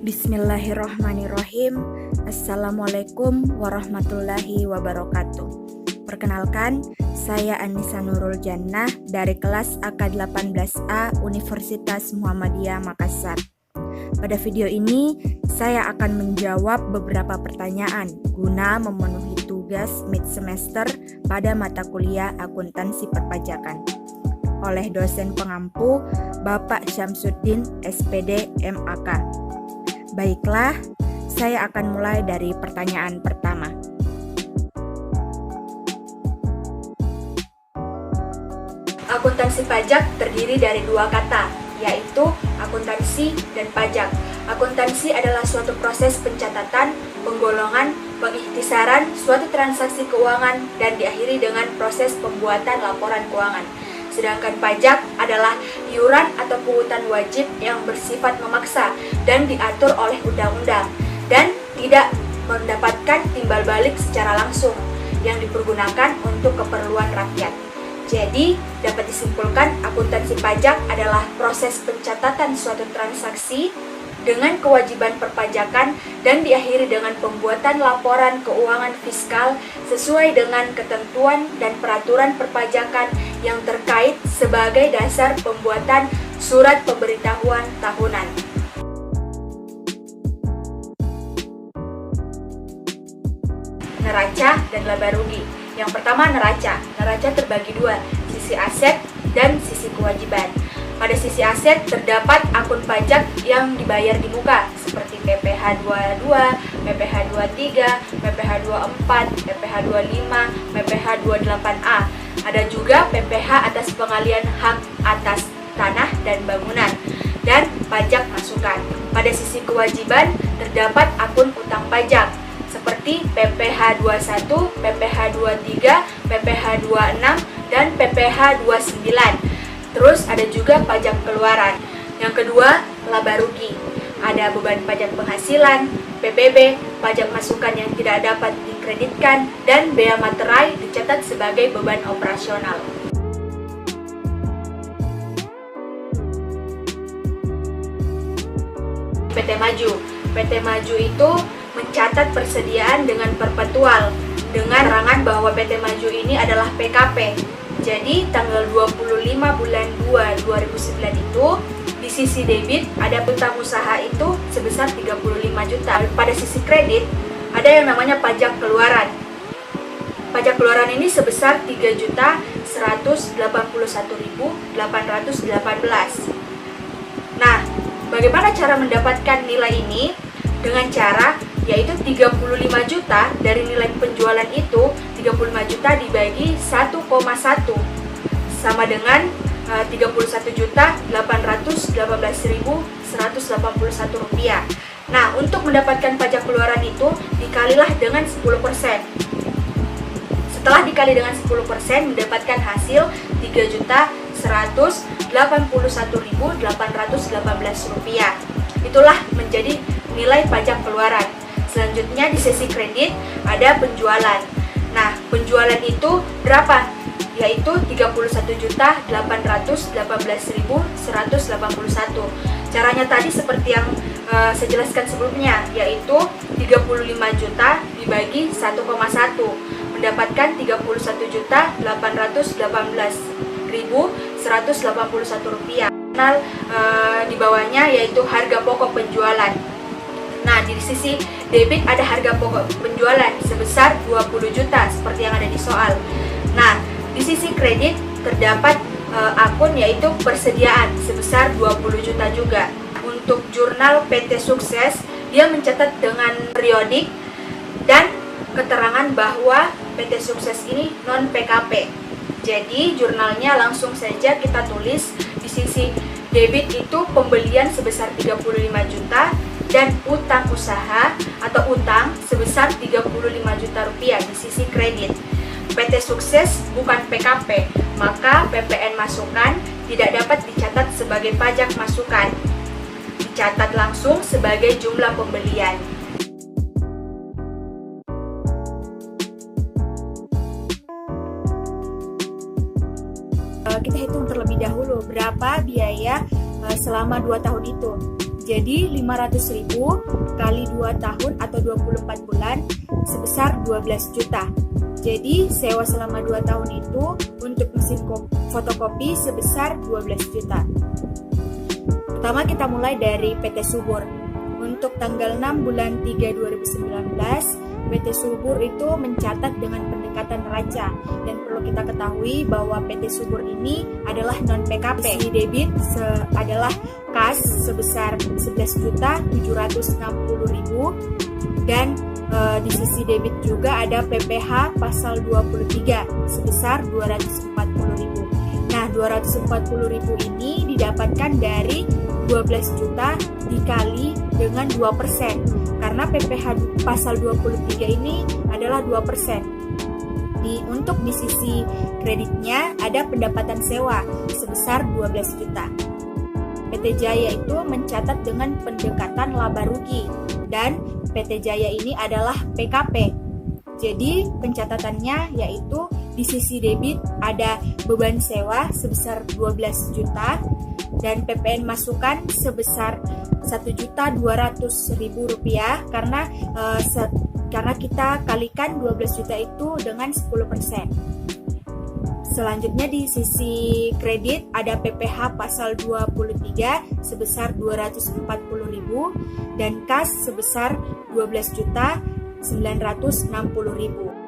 Bismillahirrahmanirrahim. Assalamualaikum warahmatullahi wabarakatuh. Perkenalkan, saya Anissa Nurul Jannah dari kelas AK18A Universitas Muhammadiyah Makassar. Pada video ini, saya akan menjawab beberapa pertanyaan guna memenuhi tugas mid semester pada mata kuliah akuntansi perpajakan oleh dosen pengampu Bapak Syamsuddin SPD MAK. Baiklah, saya akan mulai dari pertanyaan pertama. Akuntansi pajak terdiri dari dua kata, yaitu akuntansi dan pajak. Akuntansi adalah suatu proses pencatatan, penggolongan, pengikhtisaran suatu transaksi keuangan dan diakhiri dengan proses pembuatan laporan keuangan. Sedangkan pajak adalah iuran atau pungutan wajib yang bersifat memaksa dan diatur oleh undang-undang dan tidak mendapatkan timbal balik secara langsung yang dipergunakan untuk keperluan rakyat. Jadi, dapat disimpulkan akuntansi pajak adalah proses pencatatan suatu transaksi dengan kewajiban perpajakan dan diakhiri dengan pembuatan laporan keuangan fiskal sesuai dengan ketentuan dan peraturan perpajakan yang terkait sebagai dasar pembuatan surat pemberitahuan tahunan. Neraca dan laba rugi. Yang pertama, neraca. Neraca terbagi dua, sisi aset dan sisi kewajiban. Pada sisi aset terdapat akun pajak yang dibayar di muka seperti PPh 22, PPh 23, PPh 24, PPh 25, PPh 28A. Ada juga PPh atas pengalian hak atas tanah dan bangunan dan pajak masukan. Pada sisi kewajiban terdapat akun utang pajak seperti PPh 21, PPh 23, PPh 26 dan PPh 29. Terus ada juga pajak keluaran. Yang kedua, laba rugi. Ada beban pajak penghasilan, PPB, pajak masukan yang tidak dapat dikreditkan, dan bea materai dicatat sebagai beban operasional. PT Maju. PT Maju itu mencatat persediaan dengan perpetual dengan keterangan bahwa PT Maju ini adalah PKP. Jadi tanggal 25 bulan 2 2009 itu di sisi debit ada utang usaha itu sebesar 35 juta. Pada sisi kredit ada yang namanya pajak keluaran. Pajak keluaran ini sebesar 3.181.818. Nah, bagaimana cara mendapatkan nilai ini? Dengan cara yaitu 35 juta dari nilai penjualan itu 35 juta dibagi 1,1 sama dengan 31.818.181 rupiah. Nah, untuk mendapatkan pajak keluaran itu dikalilah dengan 10%. Setelah dikali dengan 10% mendapatkan hasil 3.181.818 rupiah. Itulah menjadi nilai pajak keluaran. Selanjutnya di sisi kredit ada penjualan. Nah, penjualan itu berapa? Yaitu 31.818.181. Caranya tadi seperti yang saya jelaskan sebelumnya, yaitu 35 juta dibagi 1,1 mendapatkan 31.818.181 rupiah. Di bawahnya yaitu harga pokok penjualan. Nah, di sisi debit ada harga pokok penjualan sebesar 20 juta seperti yang ada di soal. Nah, di sisi kredit terdapat akun yaitu persediaan sebesar 20 juta juga. Untuk jurnal PT Sukses, dia mencatat dengan periodik dan keterangan bahwa PT Sukses ini non PKP. Jadi, jurnalnya langsung saja kita tulis di sisi debit itu pembelian sebesar 35 juta dan utang usaha atau utang sebesar 35 juta rupiah di sisi kredit. PT Sukses bukan PKP, maka PPN masukan tidak dapat dicatat sebagai pajak masukan. Dicatat langsung sebagai jumlah pembelian. Kita hitung terlebih dahulu berapa biaya selama 2 tahun itu. Jadi 500.000 kali 2 tahun atau 24 bulan sebesar 12 juta. Jadi sewa selama 2 tahun itu untuk mesin fotokopi sebesar 12 juta. Pertama kita mulai dari PT Subur. Untuk tanggal 6 bulan 3 2019, PT Subur itu mencatat dengan pendekatan neraca, dan perlu kita ketahui bahwa PT Subur ini adalah non PKP. Isi debit adalah kas sebesar 11.760.000 dan di sisi debit juga ada PPh pasal 23 sebesar 240.000. Nah, 240.000 ini didapatkan dari 12 juta dikali dengan 2%, karena PPh pasal 23 ini adalah 2%. Untuk di sisi kreditnya ada pendapatan sewa sebesar 12 juta. PT Jaya itu mencatat dengan pendekatan laba rugi, dan PT Jaya ini adalah PKP. Jadi pencatatannya yaitu di sisi debit ada beban sewa sebesar 12 juta dan PPN masukan sebesar Rp1.200.000 karena kita kalikan 12 juta itu dengan 10%. Selanjutnya di sisi kredit ada PPh pasal 23 sebesar 240.000 dan kas sebesar 12.960.000.